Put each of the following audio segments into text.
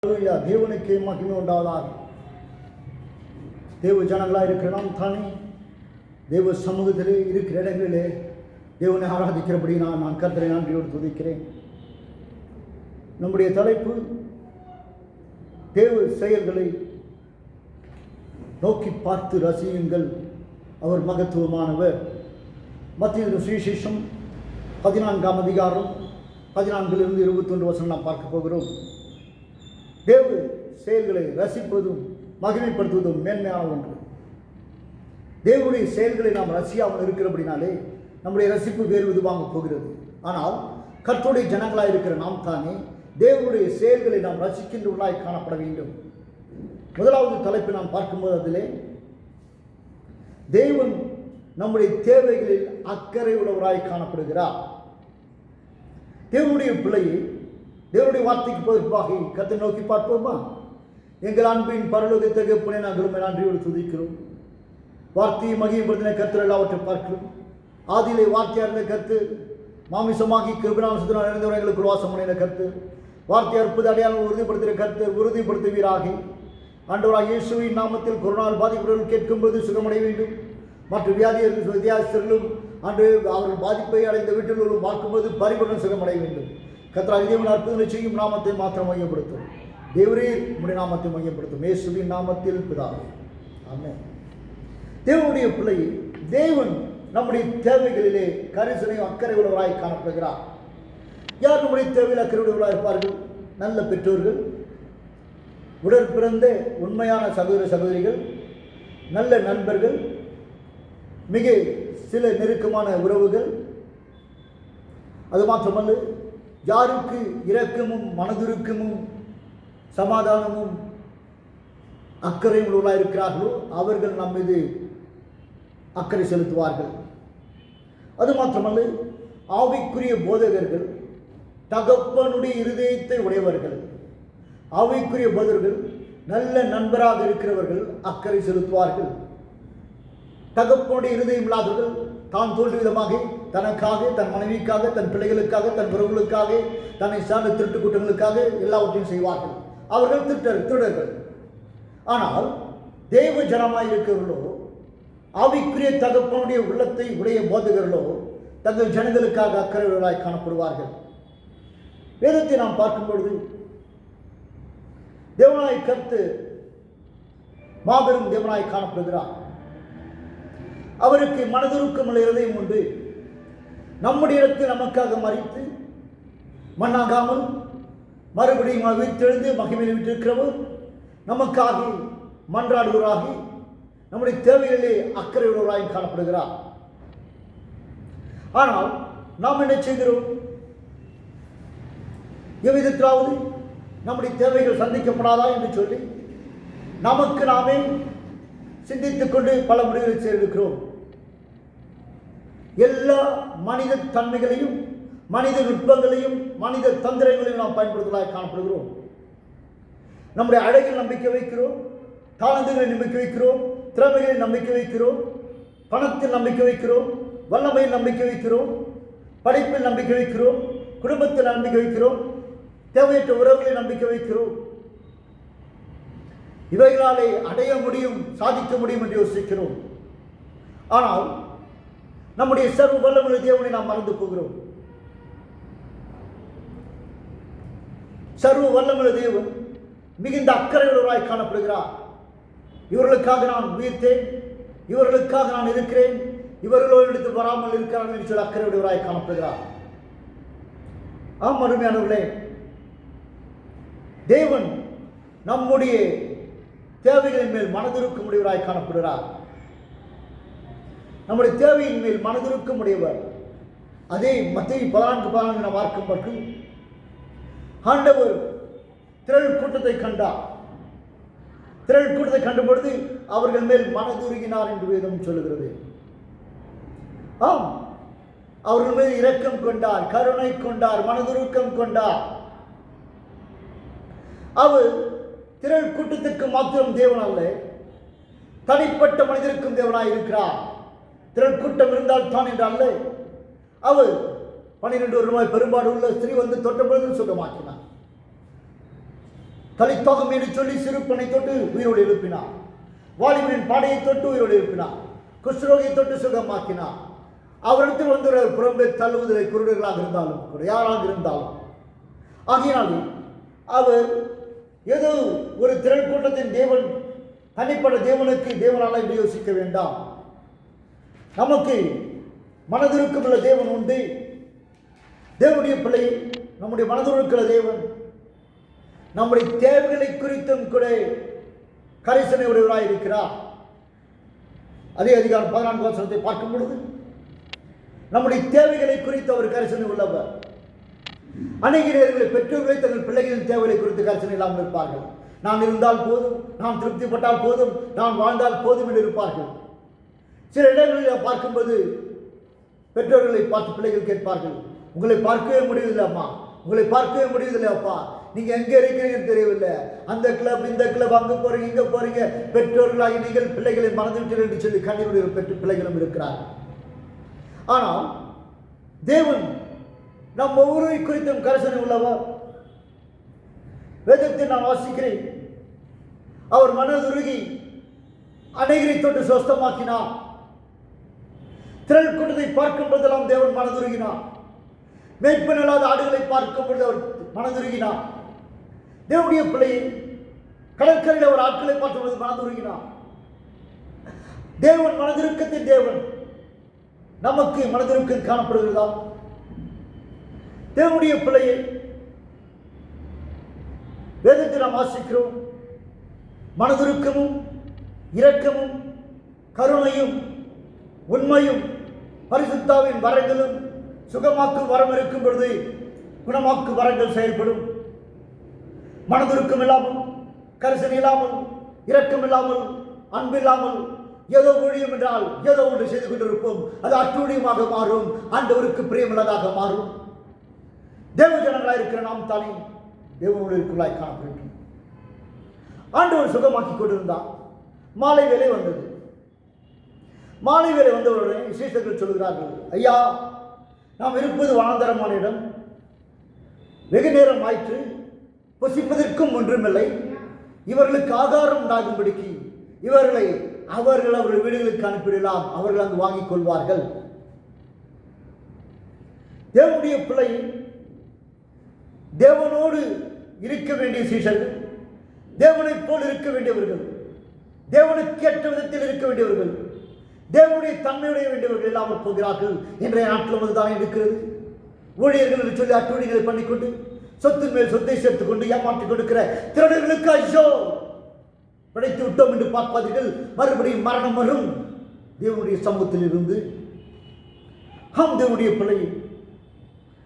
தேவனுக்கே மகிமை உண்டாவதாக. தேவ ஜனங்களாக இருக்கிற நாம் தானே தேவ சமூகத்திலே இருக்கிற இடங்களிலே தேவனை ஆராதிக்கிறபடி நான் கர்த்தரை நன்றியோடு துதிக்கிறேன். நம்முடைய தலைப்பு தேவ செயல்களை நோக்கி பார்த்து ரசியுங்கள், அவர் மகத்துவமானவர். மத்திய சுவிசேஷம் 14ஆம் அதிகாரம் 14 21 வசனம் நாம் பார்க்க போகிறோம். தேவ செயல்களை ரசிப்பதும் மகிமைப்படுத்துவதும் மேன்மையான ஒன்று. தேவனுடைய செயல்களை நாம் ரசியாமல் இருக்கிறபடினாலே நம்முடைய ரசிப்பு வேறு விதமாக போகிறது. ஆனால் கர்த்தருடைய ஜனங்களாக இருக்கிற நாம் தானே தேவனுடைய செயல்களை நாம் ரசிக்கின்றவர்களாய் காணப்பட வேண்டும். முதலாவது தலைப்பை நாம் பார்க்கும்போது அதிலே தேவன் நம்முடைய தேவைகளில் அக்கறை உள்ளவராய் காணப்படுகிறார். தேவனுடைய பிள்ளையை தேவனுடைய வார்த்தைக்கு பொறுப்பாக கர்த்தரை நோக்கி பார்ப்போமா? எங்கள் அன்பின் பரலோக தகப்பனே, நாங்கள் நன்றியோடு துதிக்கிறோம். வார்த்தையை மகிமைப்படுத்தின கர்த்தர் எல்லாவற்றை பார்க்கிறோம். ஆதியிலே வார்த்தையாக இருந்த கர்த்தர் மாமிசமாகி கிருபையால் நிறைந்தவர் எங்களுக்கு வாசம் பண்ணின கர்த்தர், வார்த்தை அற்புத அடையாளம் உறுதிப்படுத்துகிற கர்த்தர் உறுதிப்படுத்துவீராக. ஆண்டவராக இயேசுவின் நாமத்தில் கொரோனால் பாதிப்புகள் கேட்கும்போது சுகமடைய வேண்டும். மற்ற வித்தியாசர்களும் அன்று அவர்கள் பாதிப்பை அடைந்த வீட்டில் பார்க்கும்போது பரிபூரண சுகமடைய வேண்டும். கர்த்தராகிய தேவன் அற்புதங்களை செய்யும் நாமத்தை மாத்திரம் மையப்படுத்தும். தேவரே உம்முடைய நாமத்தை மையப்படுத்தும். இயேசுவின் நாமத்தில் பிதாவே, ஆமென். தேவனுடைய பிள்ளை தேவன் நம்முடைய தேவைகளிலே கரிசனையும் அக்கறை உள்ளவராய் காணப்படுகிறார். யார் நம்முடைய தேவையில் அக்கறை உள்ளவராக இருப்பார்கள்? நல்ல பெற்றோர்கள், உடற்பிறந்த உண்மையான சகோதர சகோதரிகள், நல்ல நண்பர்கள், மிக சில நெருக்கமான உறவுகள். அது மாத்திரமல்ல, யாருக்கு இரக்கமும் மனதுருக்கமும் சமாதானமும் அக்கறையும் உள்ளவர்களாக இருக்கிறார்களோ அவர்கள் நம் மீது அக்கறை செலுத்துவார்கள். அது மாத்திரமல்ல, ஆவிக்குரிய போதகர்கள் தகப்பனுடைய இருதயத்தை உடையவர்கள். ஆவிக்குரிய போதகர்கள் நல்ல நண்பராக இருக்கிறவர்கள் அக்கறை செலுத்துவார்கள். தகப்பனுடைய இருதயம் இல்லாதவர்கள் தான் தோன்ற விதமாக தனக்காக, தன் மனைவிக்காக, தன் பிள்ளைகளுக்காக, தன் உறவுகளுக்காக, தன்னை சார்ந்த திருட்டு கூட்டங்களுக்காக எல்லாவற்றையும் செய்வார்கள். அவர்கள் திருடர்கள். ஆனால் தேவ ஜனமாய் இருக்கிறவர்களோ, ஆவிக்குரிய தகப்பனுடைய உள்ளத்தை உடைய போதகர்களோ தங்கள் ஜனங்களுக்காக அக்கறைகளாய் காணப்படுவார்கள். வேதத்தை நாம் பார்க்கும் பொழுது தேவனாய் கர்த்தர் மாபெரும் தேவனாய் காணப்படுகிறார். அவருக்கு மனதுருக்கமுள்ள இருதயம் உண்டு. நம்முடைய இடத்தில் நமக்காக மரித்து மண்ணாகாமல் மறுபடியும் உயிர்த்தெழுந்து மகிமையில் விட்டிருக்கிறவர் நமக்காக மன்றாடுவராகி நம்முடைய தேவைகளிலே அக்கறை உள்ளவராய் காணப்படுகிறார். ஆனால் நாம் என்ன செய்கிறோம்? எவ்விதத்திலாவது நம்முடைய தேவைகள் சந்திக்கப்படாதா என்று சொல்லி நமக்கு நாமே சிந்தித்துக் கொண்டு பல முடிவுகளை செய்திருக்கிறோம். எல்லா மனித தன்மைகளையும், மனித நுட்பங்களையும், மனித தந்திரங்களையும் நாம் பயன்படுத்துவதாக காணப்படுகிறோம். நம்முடைய அழகில் நம்பிக்கை வைக்கிறோம், தாளந்துகளை நம்பிக்கை வைக்கிறோம், திறமைகளில் நம்பிக்கை வைக்கிறோம், பணத்தில் நம்பிக்கை வைக்கிறோம், வல்லமையில் நம்பிக்கை வைக்கிறோம், படிப்பில் நம்பிக்கை வைக்கிறோம், குடும்பத்தில் நம்பிக்கை வைக்கிறோம், தேவையற்ற உறவுகளில் நம்பிக்கை வைக்கிறோம். இவைகளாலே அடைய முடியும், சாதிக்க முடியும் என்று யோசிக்கிறோம். ஆனால் நம்முடைய சர்வ வல்லமையுள்ள தேவனை நாம் மறந்து போகிறோம். சர்வ வல்லமையுள்ள தேவன் மிகுந்த அக்கறையுள்ளவராய் காணப்படுகிறார். இவர்களுக்காக நான் உயிர்த்தேன், இவர்களுக்காக நான் இருக்கிறேன், இவர்களோடு எடுத்து வராமல் இருக்கிறார்கள் என்று சொல்லி அக்கறையுள்ளவராய் காணப்படுகிறார். ஆம் அருமையானவர்களே, தேவன் நம்முடைய தேவைகளின் மேல் மனதிருக்க முடியவராய் காணப்படுகிறார். நம்முடைய தேவையின் மேல் மனதிருக்க முடியவர். அதே மத்தேயு 14:14 நாம் பார்க்கும்போது ஆண்டவர் திரள் கூட்டத்தை கண்டார். திரள் கூட்டத்தை கண்ட பொழுது அவர்கள் மேல் மனதுருகினார் என்று வேதம் சொல்லுகிறது. ஆம், அவர்கள் மேல் இரக்கம் கொண்டார், கருணை கொண்டார், மனதுருக்கம் கொண்டார். அவர் திரள் கூட்டத்துக்கு மாத்திரம் தேவன் அல்ல, தனிப்பட்ட மனிதருக்கும் தேவனாய் இருக்கிறார். திரள் கூட்டம் இருந்தால் தான் என்று அல்ல, அவர் 12 வருமாய் பெரும்பாடு உள்ள ஸ்திரீ வந்து தொட்ட பொழுது சுகமாக்கினார். தலித்தோகம் என்று சொல்லி சிறுப்பனை தொட்டு உயிரோடு எழுப்பினார். வாலிபனின் பாடையை தொட்டு உயிரோடு எழுப்பினார். குஷ்டரோகியை தொட்டு சுகமாக்கினார். அவரிடத்தில் வந்து புறம்பே தள்ளுவதில்லை, குருடர்களாக இருந்தாலும் கூட, யாராக இருந்தாலும். ஆகினாலே அவர் ஏதோ ஒரு திரள் கூட்டத்தின் தேவன், தனிப்பட்ட தேவனுக்கு தேவனால என்று யோசிக்க வேண்டாம். நமக்கு மனதிற்கும் உள்ள தேவன் உண்டு. தேவனுடைய பிள்ளை, நம்முடைய மனதிற்குள்ள தேவன் நம்முடைய தேவைகளை குறித்தும் கூட கரிசனை உடையவராக இருக்கிறார். அதே அதிகாரம் 14 வசனத்தை பார்க்கும் பொழுது நம்முடைய தேவைகளை குறித்து அவர் கரிசனை உள்ளவர். அநேக நேரங்களில் பெற்றோர்களை தங்கள் பிள்ளைகளின் தேவைகளை குறித்து கரிசனை இல்லாமல் இருப்பார்கள். நான் இருந்தால் போதும், நான் திருப்திப்பட்டால் போதும், நான் வாழ்ந்தால் போதும் என்று இருப்பார்கள். சில இடங்களில் பார்க்கும்போது பெற்றோர்களை பார்த்து பிள்ளைகள் கேட்பார்கள், உங்களை பார்க்கவே முடியவில்லை அம்மா, உங்களை பார்க்கவே முடியவில்லை அப்பா, நீங்கள் எங்கே இருக்கிறீங்கன்னு தெரியவில்லை, அந்த கிளப் இந்த கிளப், அங்கே போகிறீங்க இங்கே போகிறீங்க. பெற்றோர்களாகி நீங்கள் பிள்ளைகளை மறந்துவிட்டீர்கள் என்று சொல்லி கண்ணீருடைய பெற்ற பிள்ளைகளும் இருக்கிறார்கள். ஆனால் தேவன் நம் ஒவ்வொருவரை குறித்தும் கரிசனை உள்ளவர். வேதத்தை நான் வாசிக்கிறேன். அவர் மனதுருகி அநேகரை தொட்டு சொஸ்தமாக்கினார். திரள் கூட்டத்தை பார்க்கும் பொழுதெல்லாம் தேவன் மனதுருகினார். மேய்ப்பன் இல்லாத ஆடுகளை பார்க்கும் பொழுது அவர் மனதுருகினார். தேவனுடைய பிள்ளையை கடற்கரையில் அவர் ஆட்களை பார்க்கும் பொழுது மனதுருகினார். தேவன் மனதிருக்கத்தின் தேவன். நமக்கு மனதிருக்கம் காணப்படுகிறதா? தேவனுடைய பிள்ளையை வேதத்தை நாம் வாசிக்கிறோம். மனதுருக்கமும் இரக்கமும் கருணையும் உண்மையும் பரிசுத்தாவின் வரங்களும் சுகமாக்கும் வரம் இருக்கும் பொழுது குணமாக்கும் வரங்கள் செயல்படும். மனதுருக்கம் இல்லாமல், கரிசனை இல்லாமல், இரக்கம் இல்லாமல், அன்பு இல்லாமல் ஏதோ ஊழியம் என்றால் ஏதோ ஒன்று செய்து கொண்டிருப்போம். அது அட்டூழியமாக மாறும், ஆண்டவருக்கு பிரியமுள்ளதாக மாறும். தேவ ஜனங்களாக இருக்கிற நாம் தானே தேவனுடைய இருக்குள்ளாய் காணப்படும். ஆண்டவர் சுகமாக்கி கொண்டிருந்தார். மாலை வேலை வந்தது. மாலை வேலை வந்தவருடைய சீஷர்கள் சொல்கிறார்கள், ஐயா, நாம் இருப்பது வனாந்தரமான இடம், வெகு நேரம் ஆயிற்று, புசிப்பதற்கும் ஒன்றுமில்லை, இவர்களுக்கு ஆகாரம் உண்டாகும்படிக்கு இவர்களை அவர்கள் வீடுகளுக்கு அனுப்பிடலாம், அவர்கள் அங்கு வாங்கிக் கொள்வார்கள். தேவனுடைய பிள்ளை, தேவனோடு இருக்க வேண்டிய சீஷர்கள், தேவனைப் போல் இருக்க வேண்டியவர்கள், தேவனுக்கு ஏற்ற விதத்தில் இருக்க வேண்டியவர்கள், தேவனுடைய தன்மையுடைய வேண்டியவர்கள் இல்லாமல் போகிறார்கள். இன்றைய நாட்டில் அதுதான் இருக்கிறது. ஊழியர்கள் என்று சொல்லி அட்டூழியங்களை பண்ணிக்கொண்டு சொத்தின் மேல் சொத்தை சேர்த்துக் கொண்டு ஏமாற்றிக் கொடுக்கிற திருடர்களுக்கு ஐயோ, படைத்து விட்டோம் என்று பார்ப்பார்கள். மறுபடியும் மரணம் வரும். தேவனுடைய சமூகத்தில் இருந்து தேவனுடைய பிள்ளை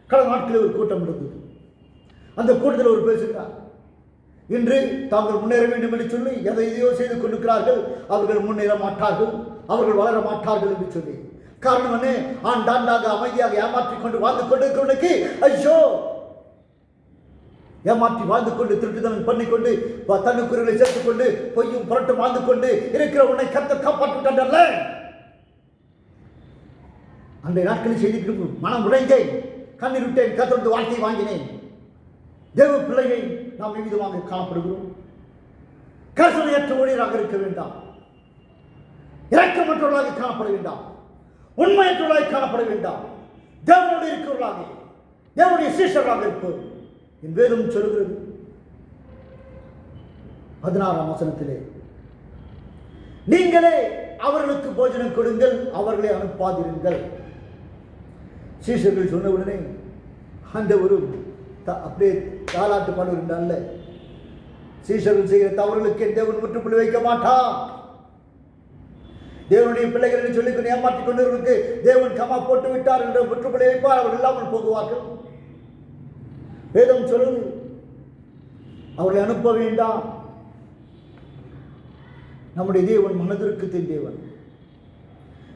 கடந்த நாட்களில் ஒரு கூட்டம் இருந்தது. அந்த கூட்டத்தில் ஒரு பேசுகிறார், இன்று தாங்கள் முன்னேற வேண்டும் என்று சொல்லி எதையோ செய்து கொண்டிருக்கிறார்கள், அவர்கள் முன்னேற மாட்டார்கள், அவர்கள் வளர மாட்டார்கள் என்று சொல்லி. காரணம் என்ன? ஆண்டாண்டாக அமைதியாக ஏமாற்றிக் கொண்டு வாழ்ந்து கொண்டிருக்கிறவனுக்கு ஐயோ, ஏமாற்றி வாழ்ந்து கொண்டு திருட்டுதனம் பண்ணிக்கொண்டு தன்னுக்குறலை சேர்த்துக் கொண்டு பொய்யும் புரட்டும் வாழ்ந்து கொண்டு இருக்கிற உன்னை கர்த்தர் காப்பாற்றிவிட்டார்ல. அன்றைய நாட்களில் செய்திட்டு மனம் உடைந்தேன், கண்ணீர் விட்டேன், கர்த்தருடைய வார்த்தையை வாங்கினேன். தேவ பிள்ளையை நாம் எவ்விதமாக காணப்படுகிறோம்? கரிசனையற்ற ஊழியராக இருக்க வேண்டாம், இரக்கமற்றவர்களாக காணப்பட வேண்டாம், உண்மையற்றவர்களாக காணப்பட வேண்டாம். தேவனோடு இருக்கிறவர்களாக, தேவனுடைய சீஷர்களாக இருப்போம். என் வேதம் சொல்கிறது 16ஆம் வசனத்திலே, நீங்களே அவர்களுக்கு போஜனம் கொடுங்கள், அவர்களை அனுப்பாதிருங்கள். சீஷர்கள் சொன்ன உடனே அந்த ஒரு அப்படியே தாலாட்டு பாடுகின்றான்ல, சீஷர்கள் செய்கிற தவறுகளுக்கு தேவன் முற்றுப்புள்ளி வைக்க மாட்டான். தேவனுடைய பிள்ளைகள் என்று சொல்லிக்கொண்டு ஏமாற்றிக் கொண்டவர்களுக்கு தேவன் கமா போட்டு விட்டார் என்ற முற்றுப்புள்ளி வைப்பார், அவர்கள் இல்லாமல் போகுவார்கள். வேதம் சொல்லுது, அவர்களை அனுப்ப வேண்டாம். நம்முடைய தேவன் மனதிற்கத்தின் தேவன்,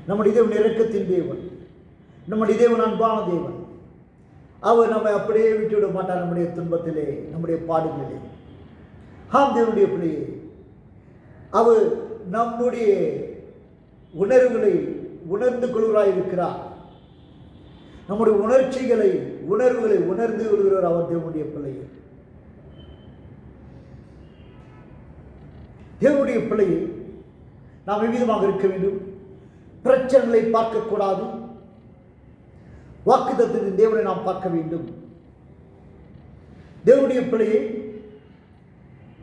நம்முடைய தேவன் இரக்கத்தின் தேவன், நம்முடைய தேவன் அன்பான தேவன். அவர் நம்மை அப்படியே விட்டுவிட மாட்டார். நம்முடைய துன்பத்திலே, நம்முடைய பாடுகளிலே. தேவனுடைய பிள்ளையே, அவர் நம்முடைய உணர்வுகளை உணர்ந்து கொள்கிறாய் இருக்கிறார். நம்முடைய உணர்ச்சிகளை உணர்வுகளை உணர்ந்து கொள்கிறார் அவர் தேவனுடைய பிள்ளையை. தேவனுடைய பிள்ளையை நாம் எவ்விதமாக இருக்க வேண்டும்? பிரச்சனைகளை பார்க்கக்கூடாது. வாக்குத்தத்தத்தின் தேவனை நாம் பார்க்க வேண்டும். தேவனுடைய பிள்ளையை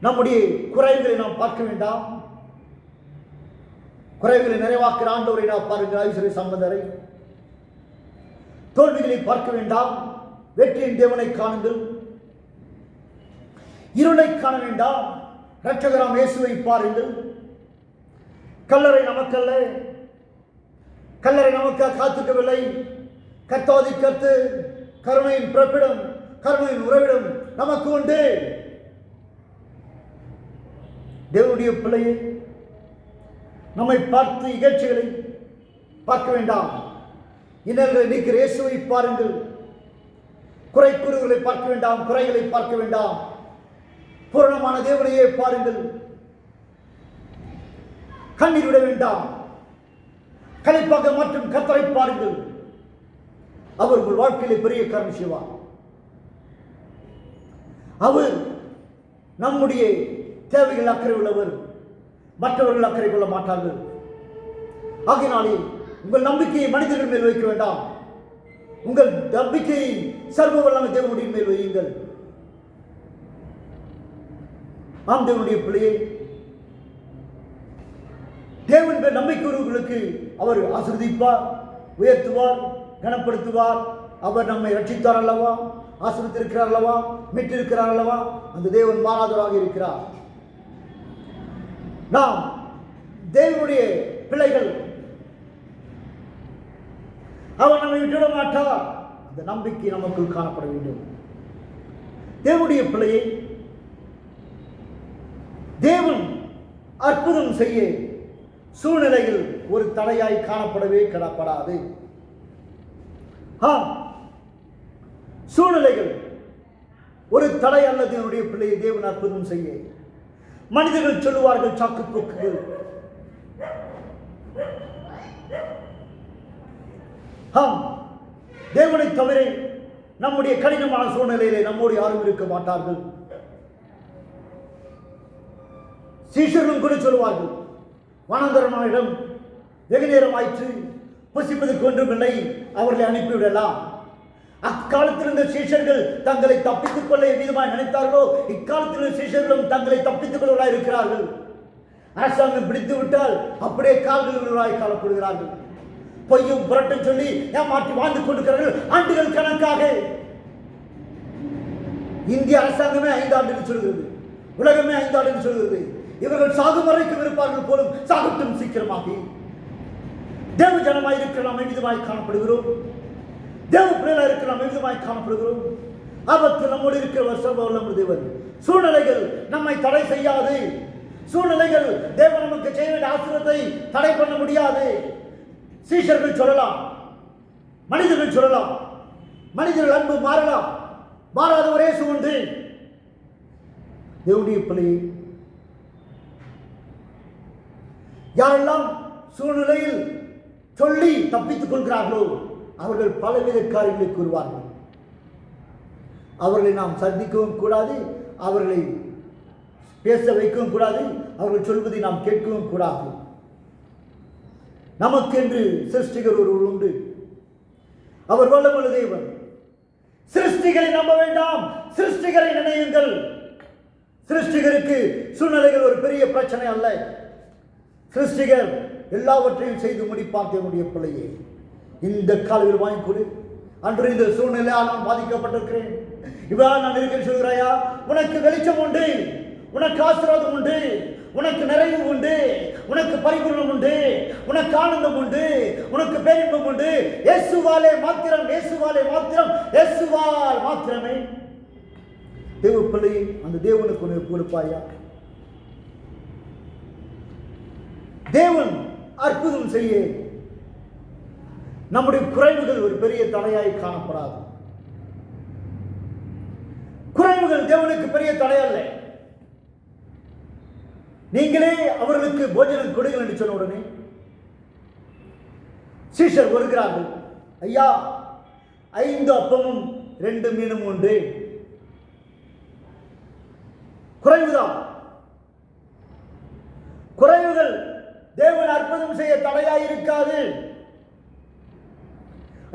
நம்முடைய குறைவுகளை நாம் பார்க்க வேண்டாம். குறைவுகளை நிறைவாக்குற ஆண்டவரை நாம் பாருங்கள். ஐஸ்வர்ய சம்பந்தரை தோல்விகளை பார்க்க வேண்டாம். வெற்றியின் தேவனை காணுங்கள். இருளை காண வேண்டாம். இரட்சகராம் இயேசுவை பாருங்கள். கல்லறை நமக்கல்ல, கல்லறை நமக்கு காத்துக்கவில்லை. கர்த்தாதி கர்த்து கருணையின் பிறப்பிடம், கருணையின் உறவிடம் நமக்கு உண்டு. தேவனுடைய பிள்ளையை நம்மை பார்த்து இகழ்ச்சிகளை பார்க்க வேண்டாம். இன்னல்களை நீக்கிற இயேசுவை பாருங்கள். குறை கூறுகளை பார்க்க வேண்டாம். குறைகளை பார்க்க வேண்டாம். பூரணமான தேவனையே பாருங்கள். கண்ணீர் விட வேண்டாம். களைப்பாக மற்றும் கர்த்தரை பாருங்கள். அவர் உங்கள் வாழ்க்கையிலே பெரிய காரியம் செய்வார். அவர் நம்முடைய தேவைகள் அக்கறை உள்ளவர். மற்றவர்கள் அக்கறை கொள்ள மாட்டார்கள். ஆகையினாலே உங்கள் நம்பிக்கையை மனிதர்கள் மேல் வைக்க வேண்டாம். உங்கள் நம்பிக்கையை சர்வ வல்லமை தேவனுடைய மேல் வையுங்கள். ஆம் தேவனுடைய பிள்ளையே, தேவன் மேல் நம்பிக்கையுள்ளவர்களுக்கு அவர் ஆசீர்வதிப்பார், உயர்த்துவார், கனப்படுத்துவார். அவர் நம்மை ரட்சித்தார் அல்லவா, ஆசீர்வதித்திருக்கிறார் அல்லவா, மீட்டிருக்கிறார் அல்லவா. அந்த தேவன் மாறாதவராக இருக்கிறார். நாம் தேவனுடைய பிள்ளைகள். அவர் நம்மை விட்டுவிட மாட்டார். அந்த நம்பிக்கை நமக்குள் காணப்பட வேண்டும். தேவனுடைய பிள்ளையை தேவன் அற்புதம் செய்ய சூழ்நிலைகள் ஒரு தடையாய் காணப்படவே கிடப்படாது. சூழ்நிலைகள் ஒரு தடை அல்லது என்னுடைய பிள்ளையை தேவன் அற்புதம் செய்ய. மனிதர்கள் சொல்லுவார்கள் சாக்கு போக்குகள். தேவனை தவிர நம்முடைய கடினமான சூழ்நிலையிலே நம்மோடு யாரும் இருக்க மாட்டார்கள். சீஷர்களும் கூட சொல்லுவார்கள், வனாந்தரமான இடம், வெகு நேரம் ஆயிற்று, புசிப்பதற்கு ஒன்றுமில்லை, அவர்களை அனுப்பிவிடலாம். அக்காலத்தில் இருந்த சீஷர்கள் தங்களை தப்பித்துக் கொள்ள எவ்விதமாய் நினைத்தார்களோ, இக்காலத்தில் இருந்த சீஷர்களும் தங்களை தப்பித்துக் கொள்வதாக இருக்கிறார்கள். அரசாங்கம் பிடித்து விட்டால் அப்படியே கால்கள் காணப்படுகிறார்கள். பொய்யும் புரட்டும் சொல்லி ஏமாற்றி வாழ்ந்து கொண்டிருக்கிறார்கள் ஆண்டுகள் கணக்காக. இந்திய அரசாங்கமே 5 ஆண்டுகள் சொல்கிறது, உலகமே 5 ஆண்டுகள் சொல்கிறது. இவர்கள் சாகும் வரைக்கும் இருப்பார்கள் போலும், சாகட்டும் சீக்கிரமாக. தேவ ஜனமாய் இருக்கிற நாம் எவ்விதமாய் காணப்படுகிறோம்? தேவ பிள்ளைகளாக இருக்கிற நாம் எவ்விதமாய் காணப்படுகிறோம்? ஆபத்து நம்மோடு இருக்கிறவர் சர்வ வல்லமை தேவன். சூழ்நிலைகள் நம்மை தடை செய்யாது. சூழ்நிலைகள் தேவன் நமக்கு செய்ய வேண்டிய ஆசீர்வாதத்தை தடை பண்ண முடியாது. சீஷர்கள் சொல்லலாம், மனிதர்கள் சொல்லலாம், மனிதர்கள் அன்பு மாறலாம், மாறாத ஒரே சூழ்ந்து தேவனுடைய பிள்ளையை யாரெல்லாம் சூழ்நிலையில் சொல்லி தப்பித்துக் கொள்கிறார்களோ அவர்கள் பலவித காரியங்களை கூறுவார்கள். அவர்களை நாம் சந்திக்கவும் கூடாது, அவர்களை பேச வைக்கவும் கூடாது, அவர்கள் சொல்வதை நாம் கேட்கவும் கூடாது. நமக்கென்று சிருஷ்டிகர் ஒருவர் உண்டு. அவர் வல்லமையுள்ள தேவன். சிருஷ்டிகரை நம்ப வேண்டாம், சிருஷ்டிகரை நினையுங்கள். சிருஷ்டிகருக்கு சூழ்நிலைகள் ஒரு பெரிய பிரச்சனை அல்ல. சிருஷ்டிகர் எல்லாவற்றையும் செய்து முடிப்பார். தேவனுடைய பிள்ளையே, இந்த காலையில் வாங்கி கொடு. அன்று இந்த சூழ்நிலையால் நான் பாதிக்கப்பட்டிருக்கிறேன், இவ்வாறு நான் இருக்கிறேன் சொல்கிறாயா? உனக்கு வெளிச்சம் உண்டு, உனக்கு ஆசீர்வாதம் உண்டு, உனக்கு நிறைவு உண்டு, உனக்கு பரிபூர்ணம் உண்டு, உனக்கு ஆனந்தம் உண்டு, உனக்கு பேரின்பம் உண்டு. இயேசுவாலே மாத்திரம், இயேசுவாலே மாத்திரம், இயேசுவால் மாத்திரமே. தேவ பிள்ளை, அந்த தேவனுக்கு உனக்கு கொடுப்பாயா? தேவன் அற்புதம் செய்ய நம்முடைய குறைவுகள் ஒரு பெரிய தடையாய் காணப்படாது. குறைவுகள் தேவனுக்கு பெரிய தடை அல்ல. நீங்களே அவர்களுக்கு போஜனம் கொடுங்கள் என்று சொன்ன உடனே சீஷர் வருகிறார்கள். ஐயா, 5 அப்பமும் 2 மீனும் உண்டு. குறைவுதான். குறைவுகள் தேவன் அற்புதம் செய்ய தடையாய் இருக்காது.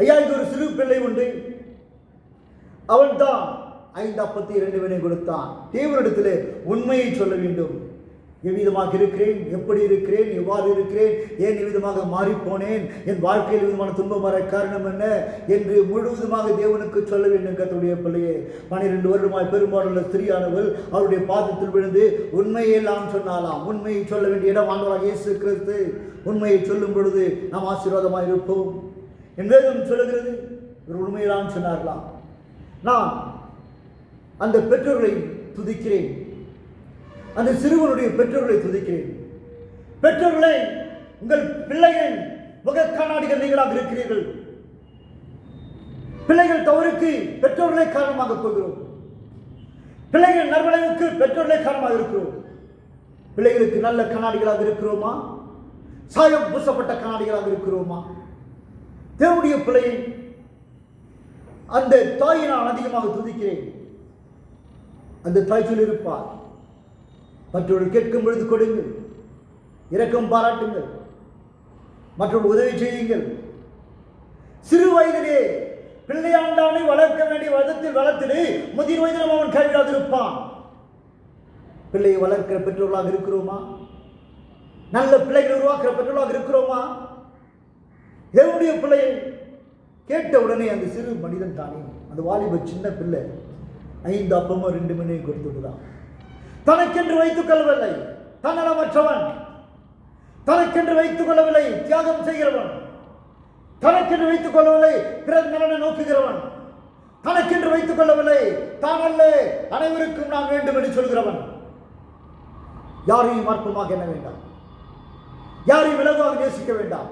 ஐயா, இங்கு ஒரு சிறு பிள்ளை உண்டு. அவன் தான் 5 அப்பத்தை 2 மீனை கொடுத்தான். தேவனிடத்திலே உண்மையை சொல்ல வேண்டும். எவ்விதமாக இருக்கிறேன், எப்படி இருக்கிறேன், எவ்வாறு இருக்கிறேன், ஏன் இவ்விதமாக மாறிப்போனேன், என் வாழ்க்கையில் விதமான துன்பம் வர காரணம் என்ன என்று முழுவதுமாக தேவனுக்கு சொல்ல வேண்டும். கர்த்தருடைய பிள்ளையே, 12 வருடமாய் பெரும்பாலுள்ள ஸ்திரீயானவள் அவருடைய பாதத்தில் விழுந்து உண்மையெல்லாம் சொன்னாலாம். உண்மையை சொல்ல வேண்டிய இடம் ஆண்டவராக இயேசு கிறிஸ்து. உண்மையை சொல்லும் பொழுது நாம் ஆசீர்வாதமாக இருப்போம். என் வேதம் சொல்லுகிறது, ஒரு உண்மையெல்லாம் சொன்னார்களாம். நான் அந்த பெற்றோர்களை துதிக்கிறேன், அந்த சிறுவனுடைய பெற்றோர்களை துதிக்கிறேன். பெற்றோர்களை, உங்கள் பிள்ளைகள் முக கண்ணாடிகள் நீங்களாக இருக்கிறீர்கள். பிள்ளைகள் தவறுக்கு பெற்றோர்களே காரணமாக போகிறோம். பிள்ளைகள் நல்வளைவுக்கு பெற்றோர்களே காரணமாக இருக்கிறோம். பிள்ளைகளுக்கு நல்ல கண்ணாடிகளாக இருக்கிறோமா? சாயம் பூசப்பட்ட கண்ணாடிகளாக இருக்கிறோமா? தேவனுடைய பிள்ளையை அந்த தாயை நான் அதிகமாக துதிக்கிறேன். அந்த தாய் சொல்லியிருப்பார், மற்றவர்கள் கேட்கும் பொழுது கொடுங்கள், இரக்கம் பாராட்டுங்கள், மற்றவர்கள் உதவி செய்யுங்கள். சிறு வயதிலே பிள்ளையாண்டானை வளர்க்க வேண்டிய விதத்தில் வளர்த்திடு, முதிர் வயதிலும் அவன் கைவிடாதிருப்பான். பிள்ளையை வளர்க்கிற பெற்றோர்களாக இருக்கிறோமா? நல்ல பிள்ளைகளை உருவாக்குற பெற்றோர்களாக இருக்கிறோமா? தேவனுடைய பிள்ளையை கேட்ட உடனே அந்த சிறு மனிதன் தானே, அந்த வாலிப சின்ன பிள்ளை 5 அப்பமும் 2 மீனையும் கொடுத்துட்டுதான். தனக்கென்று வைத்துக் கொள்ளவில்லை, தன்னலமற்றவன். தனக்கென்று வைத்துக் கொள்ளவில்லை, தியாகம் செய்கிறவன். தனக்கென்று வைத்துக் கொள்ளவில்லை, பிறர் நலனை நோக்குகிறவன். தனக்கென்று வைத்துக் கொள்ளவில்லை, தான் அல்ல அனைவருக்கும் நான் வேண்டும் என்று சொல்கிறவன். யாரையும் அற்பமாக எண்ண வேண்டாம், யாரையும் விலகாக நேசிக்க வேண்டாம்.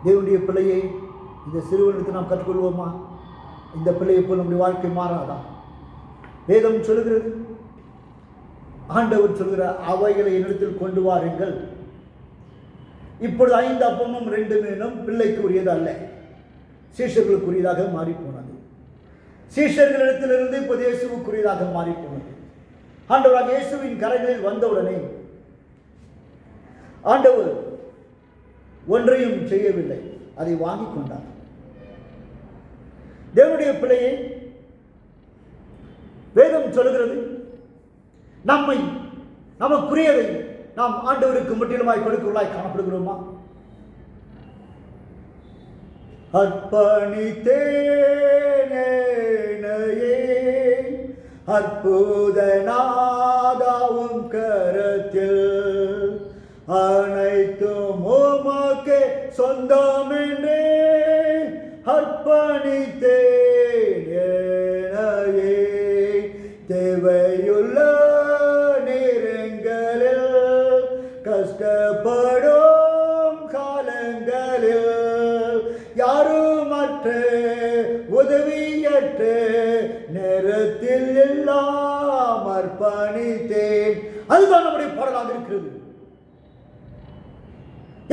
தேவனுடைய பிள்ளையை இந்த சிறுவனுக்கு நாம் கற்றுக்கொள்வோமா? இந்த பிள்ளையை போல் நம்முடைய வாழ்க்கை மாறாதா? வேதம் சொல்லுகிறது, ஆண்டவர் சொல்கிற அவைகளை என்னிடத்தில் கொண்டு வாருங்கள். இப்பொழுது 5 அப்பமும் 2 மீனும் பிள்ளைக்கு உரியது அல்ல, சீஷர்களுக்குரியதாக மாறி போனது. சீஷர்களிடத்திலிருந்து இப்போது இயேசுவுக்குரியதாக மாறி போனது. ஆண்டவராக இயேசுவின் கரைகளில் வந்தவுடனே ஆண்டவர் ஒன்றையும் செய்யவில்லை, அதை வாங்கிக் கொண்டார். தேவனுடைய பிள்ளையை வேதம் சொல்லுகிறது, நமக்குரியதை நாம் ஆண்டவருக்கு முற்றிலுமாய் கொடுக்கிறவர்களாய் காணப்படுகிறோமா? அர்ப்பணித்தேனேனையே அற்புதநாதாவும் கரத்தில், அனைத்தும் உமக்கே சொந்தம் என்றே அர்ப்பணித்தேன் என்னையே. தேவையுள்ள நேரங்களில், கஷ்டப்படும் காலங்களில், யாருமற்ற உதவியற்ற நேரத்தில் எல்லாம் அர்ப்பணித்தேன். அதுதான் நம்முடைய பாடலாக இருக்கிறது.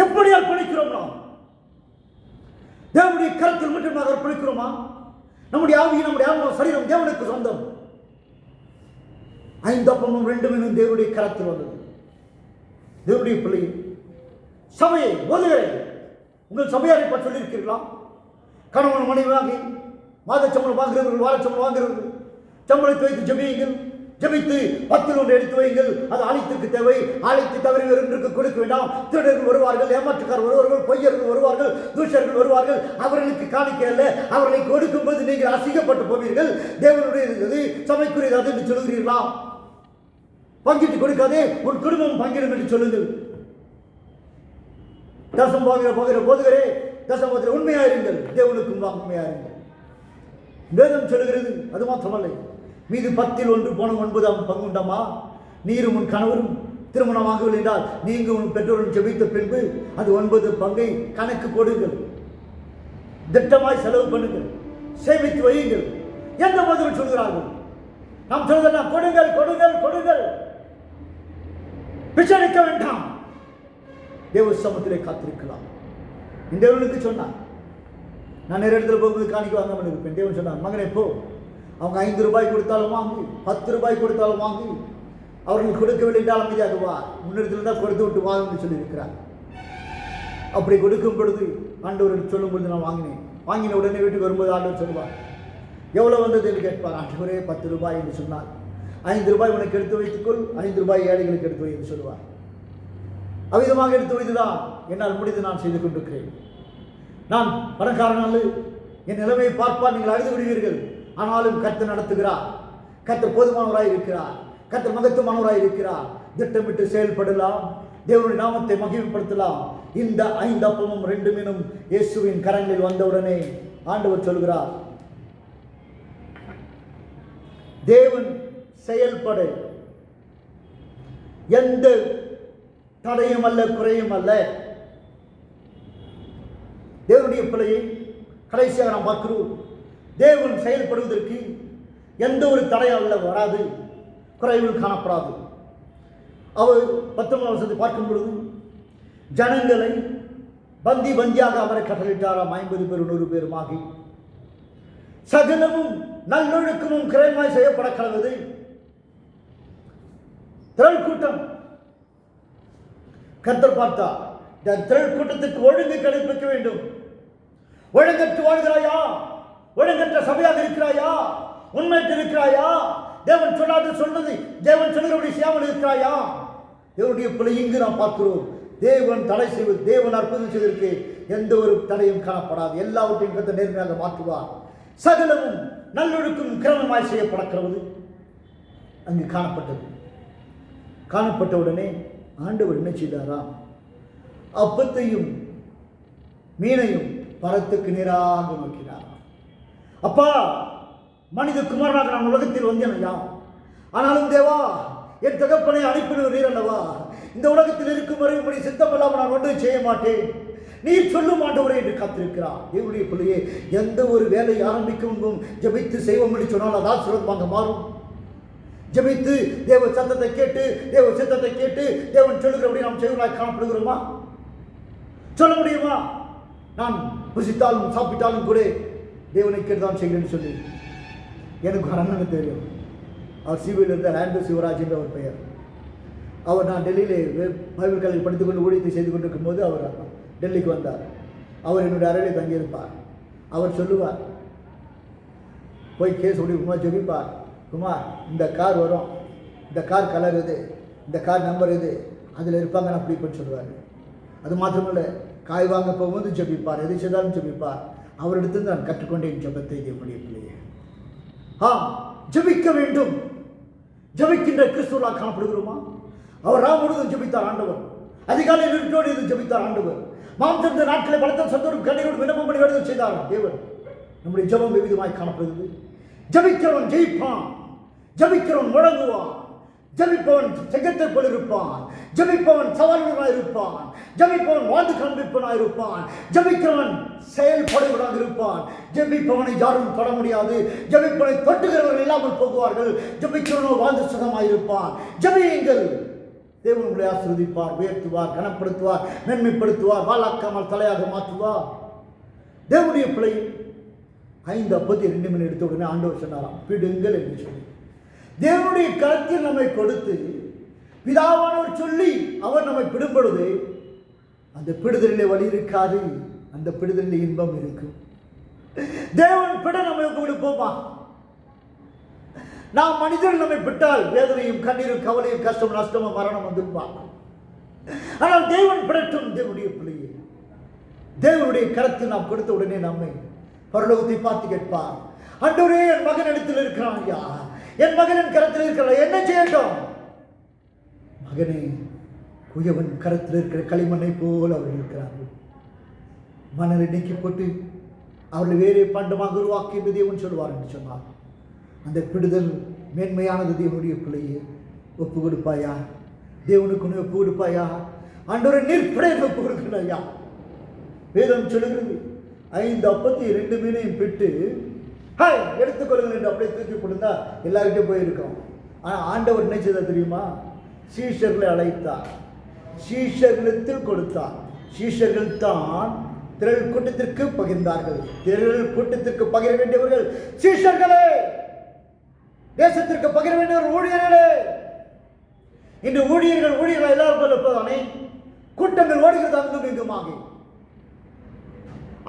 எப்படி அர்ப்பணிக்கிறோம்? நாம் தேவனுடைய கருத்தில் மட்டும் அர்ப்பணிக்கிறோமா? நம்முடைய ஆவி, நம்முடைய ஆன்மா, சரீரம் தேவனுக்கு சொந்தம். 5 அப்பமும் 2 மீனும் தேவனுடைய கரத்தில் வந்தது. தேவனுடைய பிள்ளை சபையை போதுகிறேன். உங்கள் சபையாரை பற்றி சொல்லியிருக்கிறீர்களா? கணவன் மனைவி வாங்கி மாத சம்பளம் வாங்குகிறவர்கள், வார சம்பளம் வாங்குகிறவர்கள், சம்பளத்தை வைத்து ஜெபியுங்கள். ஜெபித்து 10 ஒன்று எடுத்து வையுங்கள். அது ஆலயத்திற்கு தேவை. ஆலயத்தை தவிர வேறொன்றுக்கு கொடுக்க வேண்டாம். திருடர்கள் வருவார்கள், ஏமாற்றுக்காரர் வருவார்கள், பொய்யர்கள் வருவார்கள், தூஷர்கள் வருவார்கள். அவர்களுக்கு காணிக்க அல்ல, அவர்களை கொடுக்கும் போது நீங்கள் அசிங்கப்பட்டு போவீர்கள். தேவனுடைய சபைக்குரியது அது என்று சொல்லுகிறீர்களா? பங்கிட்டு கொடுக்காதே, உன் குடும்பம் பங்கிடும் என்று சொல்லுங்கள். தசம் போகிற போதுகிறே, தசமத்தில் உண்மையாயிருங்கள், தேவனுக்கும் உண்மையாயிருங்கள். வேதம் சொல்லுகிறது. அது மாத்திரமல்ல, மீது 10 ஒன்று போன 9ஆம் பங்குண்டமா? நீரும் உன் கணவரும் திருமணமாகவில்லை என்றால் நீங்கள் உன் பெற்றோரும் ஜெபித்த பின்பு அது 9 பங்கை கணக்கு போடுங்கள். திட்டமாய் செலவு பண்ணுங்கள், சேமித்து வையுங்கள். எந்த பதில் சொல்கிறார்கள்? நாம் சொல்கிறோம், கொடுங்கள் கொடுங்கள் கொடுங்கள், பிச்சைக்க வேண்டாம், தேவ சமத்திலே காத்திருக்கலாம். இந்த தேவனுக்கு சொன்னார், நான் நிறைய இடத்துல போகும்போது காணிக்க வாங்காமல் இருப்பேன். தேவன் சொன்னார், மகனே போ, அவங்க 5 ரூபாய் கொடுத்தாலும் வாங்கு, 10 ரூபாய் கொடுத்தாலும் வாங்கு, அவர்கள் கொடுக்கவில்லை என்றால் அமைதியாக வா, முன்னிடத்தில் தான் கொடுத்து விட்டு வா என்று சொல்லியிருக்கிறார். அப்படி கொடுக்கும் பொழுது ஆண்டவர் சொல்லும் பொழுது நான் வாங்கின உடனே வீட்டுக்கு வரும்போது ஆண்டவர் சொல்லுவார், எவ்வளோ வந்தது என்று கேட்பார். ஆண்டவரே 10 ரூபாய் என்று சொன்னார். 5 ரூபாய் உனக்கு எடுத்து வைத்துக்கொள், 5 ரூபாய் ஏழைகளுக்கு எடுத்து வை என்று சொல்லுவார். அவ்விதமாக எடுத்து வைத்துதான் என்னால் முடிந்து நான் செய்து கொண்டிருக்கிறேன். நான் பணக்காரன் அல்ல, என் நிலைமையை பார்ப்பால் நீங்கள் அழுது விடுவீர்கள். ஆனாலும் கர்த்தர் நடத்துகிறார், கர்த்தர் போதுமானவராய் இருக்கிறார், கர்த்தர் மகத்துவமானவராய் இருக்கிறார். திட்டமிட்டு செயல்படலாம், தேவனுடைய நாமத்தை மகிமைப்படுத்தலாம். இந்த 5 அப்பமும் 2 மீனும் இயேசுவின் கரங்களில் வந்தவுடனே ஆண்டவர் சொல்கிறார், தேவன் செயல்பட எந்த தடையும் அல்ல, குறையும் அல்ல. தேவனுடைய பிள்ளையை கடைசியாக நாம் பார்க்கிறோம். தேவன் செயல்படுவதற்கு எந்த ஒரு தடையும் வராது, குறைவில் காணப்படாது. அவர் 19 வருஷத்தை பார்க்கும் பொழுது ஜனங்களை பந்தி பந்தியாக அவரை கட்டளிட்டாராம். 50 பேர் 100 பேருமாகி சகலமும் நல்லொழுக்கமும் கிரயமாய் செய்யப்பட கடவுது. திரள் கூட்டம் கர்த்தர் பார்த்தார், இந்த திரள் கூட்டத்துக்கு ஒழுங்கு கடைபிடிக்க வேண்டும். ஒழுங்கற்று வாழ்கிறாயா? ஒழுங்கற்ற சபையாக இருக்கிறாயா? உண்மைக்கு இருக்கிறாயா? தேவன் சொல்லாது சொன்னது தேவன் சொல்கிறபடி செய்யாமல் இருக்கிறாயா? தேவனுடைய பிள்ளை இங்கு நாம் பார்க்கிறோம். தேவன் தடை செய்வது, தேவன் அற்புதம் செய்வதற்கு எந்த ஒரு தடையும் காணப்படாது. எல்லாவற்றையும் கர்த்தர் நேர்மையாக மாற்றுவார். சகலமும் நல்லொழுக்கும் கிரமமாய் செய்யப்படக்கிறது அங்கு காணப்பட்டது. காணப்பட்டவுடனே ஆண்டவர் என்ன செய்தாராம்? அப்பத்தையும் மீனையும் பரத்துக்கு நேராக நோக்கினாராம். அப்பா, மனித குமாரனாக நான் உலகத்தில் வந்தேன் ஐயா, ஆனாலும் தேவா என் தகப்பனை அனுப்பினவர் நீர் அல்லவா? இந்த உலகத்தில் இருக்கும் வரை உடைய சித்தமில்லாமல் நான் ஒன்றும் செய்ய மாட்டேன், நீர் சொல்லும் ஆண்டவரே என்று காத்திருக்கிறார். தேவனுடைய பிள்ளையே, எந்த ஒரு வேலை ஆரம்பிக்கும் ஜெபித்து செய்வோம் என்று சொன்னால் அது ஆசீர்வாதமாக மாறும். ஜெபித்து தேவ சத்தத்தை கேட்டு, தேவ சித்தத்தை கேட்டு தேவன் சொல்லுகிறபடி நாம் செய்வதாக காணப்படுகிறோமா? சொல்ல முடியுமா? நான் புசித்தாலும் சாப்பிட்டாலும் கூட தேவனை கேட்டுதான் செய்கிறேன்னு சொல்லி எனக்கு ஒரு அண்ணனுக்கு தெரியும். அவர் சிவியில் இருந்தார், ஆண்ட்ரூ சிவராஜ் என்ற ஒரு பெயர். அவர் நான் டெல்லியிலே பைபிள் காலேஜ் படித்துக்கொண்டு ஊழியத்தை செய்து கொண்டிருக்கும் போது அவர் டெல்லிக்கு வந்தார். அவர் என்னுடைய அறையில் தங்கியிருப்பார். அவர் சொல்லுவார், போய் கேஸ் ஓடி குமார் ஜெபிப்பார், குமார் இந்த கார் வரும், இந்த கார் கலர் இது, இந்த கார் நம்பர் இது, அதில் இருப்பாங்க நான் அப்படி இப்படின்னு சொல்லுவார். அது மாத்திரமல்ல, காய் வாங்க போகும்போது ஜெபிப்பார், எது செய்தாலும் ஜெபிப்பார். அவரிடத்தில் நான் கற்றுக்கொண்டேன் ஜெபத்தை. தேவனுடைய பிள்ளையே, ஜெபிக்க வேண்டும். ஜெபிக்கின்ற கிறிஸ்துவராக காணப்படுகிறோமா? அவர் ராம் முழுவதும் ஜெபித்தார் ஆண்டவர். அதிகாலை இருட்டோடு இது ஜெபித்தார் ஆண்டவர். மாம்சந்த நாட்களை பலத்த சந்தோரும் கண்ணீரோடு விண்ணப்பம் பண்ணி வேண்டுதல் செய்தார் தேவன். நம்முடைய ஜெபம் விவிதமாய் காணப்படுகிறது. ஜெபிக்கிறவன் ஜெயிப்பான், ஜெபிக்கிறவன் முழங்குவான், ஜெபிப்பவன் செங்கத்தை போல் இருப்பான், ஜெபிப்பவன் சவால்களாக இருப்பான், ஜெபிப்பவன் வாழ்ந்து காண்பிப்பவனாக இருப்பான், ஜெபிக்கிறவன் செயல்படுவனாக இருப்பான். ஜெபிப்பவனை யாரும் தொட முடியாது, ஜெபிப்பவனை தொட்டுகிறவர்கள் இல்லாமல் போகுவார்கள். ஜெபிக்கிறவனோ வாழ்ந்து சுகமாக இருப்பான். ஜெபியுங்கள், தேவன் உங்களை ஆசீர்வதிப்பார், உயர்த்துவார், கனப்படுத்துவார், மேன்மைப்படுத்துவார், வாழாக்காமல் தலையாக மாற்றுவார். தேவனுடைய பிள்ளை 5 அப்பத்தை 2 மீன் எடுத்த உடனே ஆண்டவர் சொன்னாராம், பிடுங்கள் என்று சொல்லி. தேவனுடைய கரத்தில் நம்மை கொடுத்து பிதாவானவர் சொல்லி அவர் நம்மை பிடும் பொழுது அந்த பிடுதலிலே வலி இருக்காது, அந்த பிடுதலிலே இன்பம் இருக்கும். தேவன் பிட நம்மை கொடுப்போமா? நாம் மனிதர்கள் நம்மை பிட்டால் வேதனையும் கண்ணீரும் கவலையும் கஷ்டம் நஷ்டமும் மரணம் வந்து பார்க்கும். ஆனால் தேவன் பிடட்டும். தேவனுடைய பிள்ளையை தேவனுடைய கரத்தில் நாம் கொடுத்த உடனே நம்மை பரலோகத்தை பார்த்து கேட்பார், ஆண்டவரே என் மகன் இடத்தில் இருக்கிறான் ஐயா, என் மகனின் கரத்தில் இருக்கிறான், என்ன செய்யட்டும்? மகனே, குயவன் கரத்தில் இருக்கிற களிமண்ணை போல் அவர்கள் இருக்கிறார்கள். மணலை நீக்கி போட்டு அவர்கள் வேறே பண்டமாக உருவாக்கி என்று தேவன் சொல்வார் என்று சொன்னார். அந்த பிடுதல் மேன்மையானது. தேவனுடைய பிள்ளையை ஒப்பு கொடுப்பாயா? தேவனுக்கு ஒப்பு கொடுப்பாயா? ஆண்டவரை நிற்படைய ஒப்பு கொடுக்கணும் ஐயா. வேதம் சொல்லுகிறது, 5 அப்பத்தை 2 மீனையும் பிட்டு எடுத்துக்கொள்ளுங்கள் என்று அப்படியே தூக்கி கொடுத்தா எல்லார்கிட்டையும் போயிருக்கோம். ஆனால் ஆண்டவர் என்ன செய்தார் தெரியுமா? சீஷர்களை அழைத்தார், சீஷர்களிடத்தில் கொடுத்தார். சீஷர்கள் தான் திரள் கூட்டத்திற்கு பகிர்ந்தார்கள். திரள் கூட்டத்திற்கு பகிர வேண்டியவர்கள் சீஷர்களே, தேசத்திற்கு பகிர வேண்டியவர் ஊழியர்களே. இன்று ஊழியர்கள் எல்லாரும் இருப்பதானே கூட்டங்கள் ஓடுகிறது அங்கும் இங்குமாக.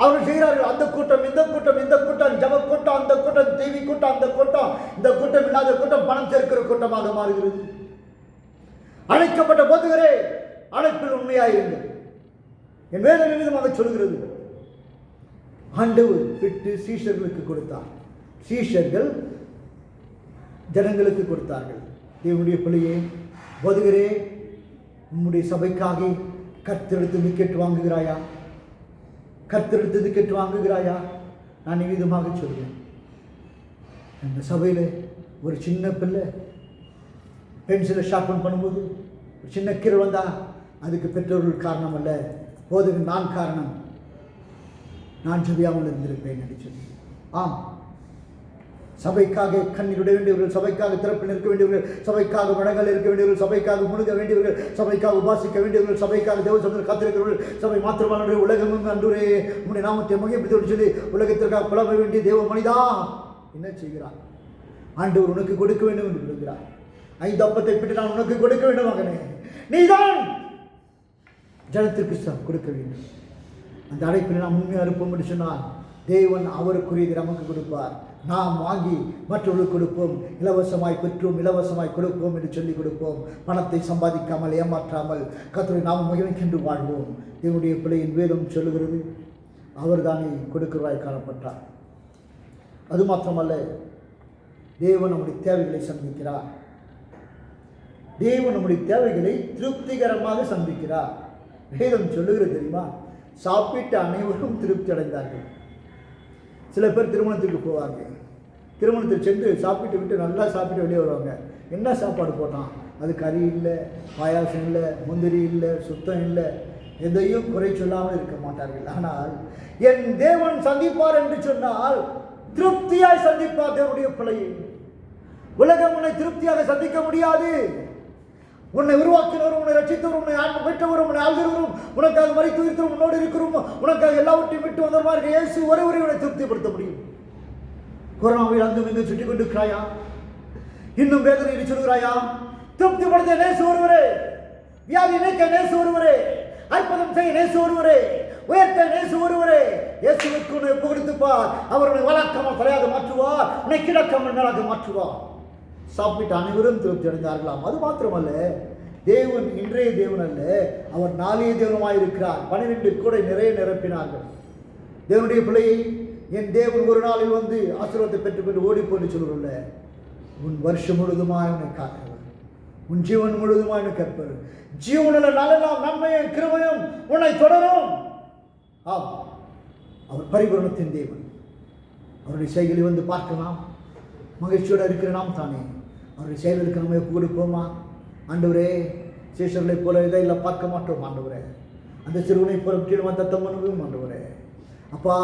அவர்கள் செய்கிறார்கள், அந்த கூட்டம் இந்த கூட்டம், இந்த கூட்டம் ஜப கூட்டம், அந்த கூட்டம் டிவி கூட்டம், அந்த கூட்டம் இந்த கூட்டம் இல்லாத கூட்டம் பணம் சேர்க்கிற கூட்டமாக மாறுகிறது. அழைக்கப்பட்ட போதுகிறே அழைப்பில் உண்மையாயிருங்கள். என் வேதனை விதமாக சொல்கிறது, ஆண்டவர் விட்டு சீஷர்களுக்கு கொடுத்தார், சீஷர்கள் ஜனங்களுக்கு கொடுத்தார்கள். தேவனுடைய பிள்ளையே, போதுகிறே, உம்முடைய சபைக்காக கர்த்தரெடுத்து விக்கெட் வாங்குகிறாயா? கர்த்தரெடுத்து விக்கெட் வாங்குகிறாயா? நான் விதமாக சொல்வேன், அந்த சபையில் ஒரு சின்ன பிள்ளை பென்சிலை ஷார்பன் பண்ணும்போது ஒரு சின்ன கீரை வந்தால் அதுக்கு பெற்றோர்கள் காரணம் அல்ல, போதுக்கு நான் காரணம். நான் ஜெபியாமல் இருந்திருப்பேன் என்று சொல்லி. ஆம், சபைக்காக கண்ணீர் விட வேண்டியவர்கள், சபைக்காக திறப்பில் இருக்க வேண்டியவர்கள், சபைக்காக வடங்கள் இருக்க வேண்டியவர்கள், சபைக்காக முழுக வேண்டியவர்கள், சபைக்காக உபாசிக்க வேண்டியவர்கள், சபைக்காக தேவசத்தில் காத்திருக்கிறவர்கள், சபை மாத்திரமான உலகமும் அன்றுரே உன்னுடைய நாமத்தை மகிழ்ச்சி சொல்லி உலகத்திற்காக புலம்ப வேண்டிய தேவ மனிதா என்ன செய்கிறார்? ஆண்டவர் உனக்கு கொடுக்க வேண்டும் என்று விரும்புகிறார். 5 அப்பத்தை பிட்டு நான் உனக்கு கொடுக்க வேண்டும் மகனே, நீதான் ஜனத்திற்கு கொடுக்க வேண்டும். அந்த அழைப்பில் நாம் உண்மையாக இருப்போம் என்று சொன்னால் தேவன் அவருக்குரியதை நமக்கு கொடுப்பார். நாம் வாங்கி மற்றவர்களுக்கு கொடுப்போம், இலவசமாய் பெற்றோம், இலவசமாய் கொடுப்போம் என்று சொல்லிக் கொடுப்போம். பணத்தை சம்பாதிக்காமல் ஏமாற்றாமல் கர்த்தருடைய நாம மகிமைக்கென்று வாழ்வோம். தேவனுடைய பிள்ளையின் வேதம் சொல்லுகிறது, அவர் தானே கொடுக்கிறவராய் காணப்பட்டார். அது மாத்திரமல்ல, தேவன் நம்முடைய தேவைகளை சந்திக்கிறார். தேவன் நம்முடைய தேவைகளை திருப்திகரமாக சந்திக்கிறார். வேதம் சொல்லுகிறது தெரியுமா, சாப்பிட்ட அனைவரும் திருப்தி அடைந்தார்கள். சில பேர் திருமணத்துக்கு போவாங்க, திருமணத்துக்கு சென்று சாப்பிட்டு விட்டு நல்லா சாப்பிட்டு வெளியே வருவாங்க. என்ன சாப்பாடு போட்டான்? அது கறி இல்லை, பாயாசம் இல்லை, முந்திரி இல்லை, சுத்தம் இல்லை, எதையும் குறை சொல்லாமல் இருக்க மாட்டார்கள். ஆனால் என் தேவன் சந்திப்பார் என்று சொன்னால் திருப்தியாய் சந்திப்பார். தேவனுடைய பிள்ளையை உலகம் உன்னை திருப்தியாக சந்திக்க முடியாது. உன்னை உருவாக்கினவரும், உன்னை ரட்சித்தவரும், உன்னை ஆன்ம பெற்றவரும், உன்னை ஆள்கிறவரும், உனக்காக மறித்து உயிர்த்தவரும், உன்னோடு இருக்கிறோம், உனக்காக எல்லாவற்றையும் விட்டு வந்தவர்கள் இயேசு ஒருவரை உன்னை திருப்திப்படுத்த முடியும். கொரோனாவில் அங்கும் இங்கும் சுற்றி கொண்டிருக்கிறாயா? இன்னும் வேதனையில் சொல்கிறாயா? திருப்திப்படுத்த நேசு ஒருவரே, வியாதி நீக்க நேசு ஒருவரே, அற்புதம் செய்ய நேசு ஒருவரே, உயர்த்த நேசு ஒருவரே. இயேசுவுக்கு உன்னை புகழ்த்துப்பார். அவர் உன்னை வளர்க்காமல் தலையாக மாற்றுவார், உன்னை கிடக்காமல் மேலாக மாற்றுவார். சாப்பிட்டு அனைவரும் திருப்தி அடைந்தார்களாம். அது மாத்திரமல்ல, தேவன் இன்றைய தேவன் அல்ல, அவர் நாளைய தேவனுமாய் இருக்கிறார். 12 கூடை நிறைய நிரப்பினார்கள். தேவனுடைய பிள்ளையை, என் தேவன் ஒரு நாளில் வந்து ஆசீர்வாதத்தை பெற்றுக்கொண்டு ஓடிப்போன்னு சொல்லுறல, உன் வருஷம் முழுதுமாய் உன்னை காக்கிறவர், உன் ஜீவன் முழுதுமாய் உன்னை கற்பவர். ஜீவனில் நாளெல்லாம் நன்மையும் கிருபையும் உன்னை தொடரும். ஆம், அவர் பரிபூரணத்தின் தேவன். அவருடைய செயல்களை வந்து பார்க்கலாம். மகிழ்ச்சியோடு இருக்கிற நாம் தானே அவருடைய செயல்களுக்கு நம்ம ஒப்பு கொடுப்போமா? ஆண்டவரே, சீஷர்களை போல இதையெல்லாம் பார்க்க மாட்டோம் ஆண்டவரே. அந்த சிறுவனை போல கீழ் தத்தம் பண்ணுவோம் ஆண்டவரே. அப்பா,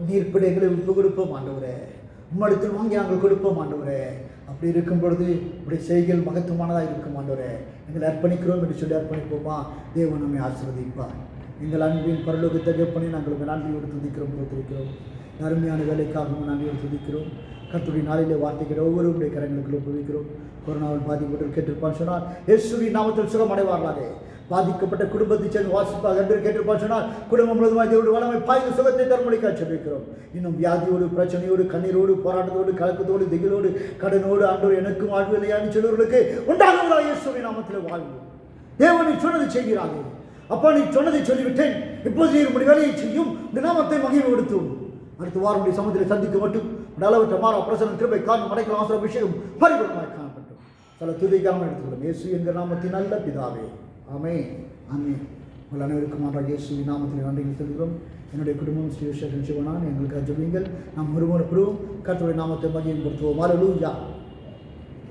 நீர்ப்படைகளை ஒப்பு கொடுப்போம் ஆண்டவரே. உம்மிடத்தில் வாங்கி நாங்கள் கொடுப்போம் ஆண்டவரே. அப்படி இருக்கும் பொழுது உடைய செய்கைகள் மகத்துவமானதாக இருக்கும் ஆண்டவரே. எங்களை அர்ப்பணிக்கிறோம் என்று சொல்லி அர்ப்பணிப்போமா? தேவன் நம்மை ஆசீர்வதிப்பார். எங்கள் அன்பின் பரலோக தகப்பனை நாங்கள் நன்றியோடு துதிக்கிறோம், போத்திருக்கிறோம். அருமையான வேலைக்காகவும் நன்றியோடு துதிக்கிறோம். கர்த்தருடைய நாளிலே வார்த்தைக்கிற ஒவ்வொருவருடைய கரங்களுக்கு ஒப்புவிக்கிறோம். கொரோனாவில் பாதிக்கப்பட்டு கேட்டிருப்பான்னு சொன்னால் இயேசுவின் நாமத்தில் சுகம் அடைவார்களாக. பாதிக்கப்பட்ட குடும்பத்தை சேர்ந்து வாசிப்பாக என்று கேட்டிருப்பான்னு சொன்னால் குடும்பம் முழுவதுமாய் தேவனுடைய வல்லமை பாய்ந்த சுகத்தை தரும்படிக்காக ஜெபிக்கிறோம். இன்னும் வியாதியோடு, பிரச்சனையோடு, கண்ணீரோடு, போராட்டத்தோடு, கலக்கத்தோடு, திகிலோடு, கடனோடு ஆண்டவர் எனக்கும் வாழ்வு இல்லையான்னு சொல்லுவர்களுக்கு உண்டாகுவதாக இயேசுவின் நாமத்தில் வாழ்வு. தேவன் நீ சொன்னதை செய்கிறார்கள். அப்பா, நீ சொன்னதை சொல்லிவிட்டேன், இப்போது நீர் உடைய வேலையை செய்யும், இந்த நாமத்தை மகிமைப்படுத்தும். அடுத்த வாரம் சமுதிரை சந்திக்க மட்டும் அளவற்ற மாற பிரசனம் கிருபை காரணம் அடைக்கலாம் ஆசிர அபிஷேகம் பரிபூர்ணமாய் காணப்பட்டோம். சில துதிக்காமல் எடுத்துக்கொள்ளும். இயேசு என்கிற நாமத்தின் நல்ல பிதாவே, ஆமென், ஆமென். உங்கள் அனைவருக்கும் ஆண்டவர் இயேசுவின் நாமத்தில் நன்றிகள் சொல்கிறோம். என்னுடைய குடும்பம் ஸ்ரீ சிவனான் எங்களுக்கு ஜெபியுங்கள். நாம் ஒருமுறை கர்த்தருடைய நாமத்தை மகிமைப்படுத்துவோம். அல்லேலூயா.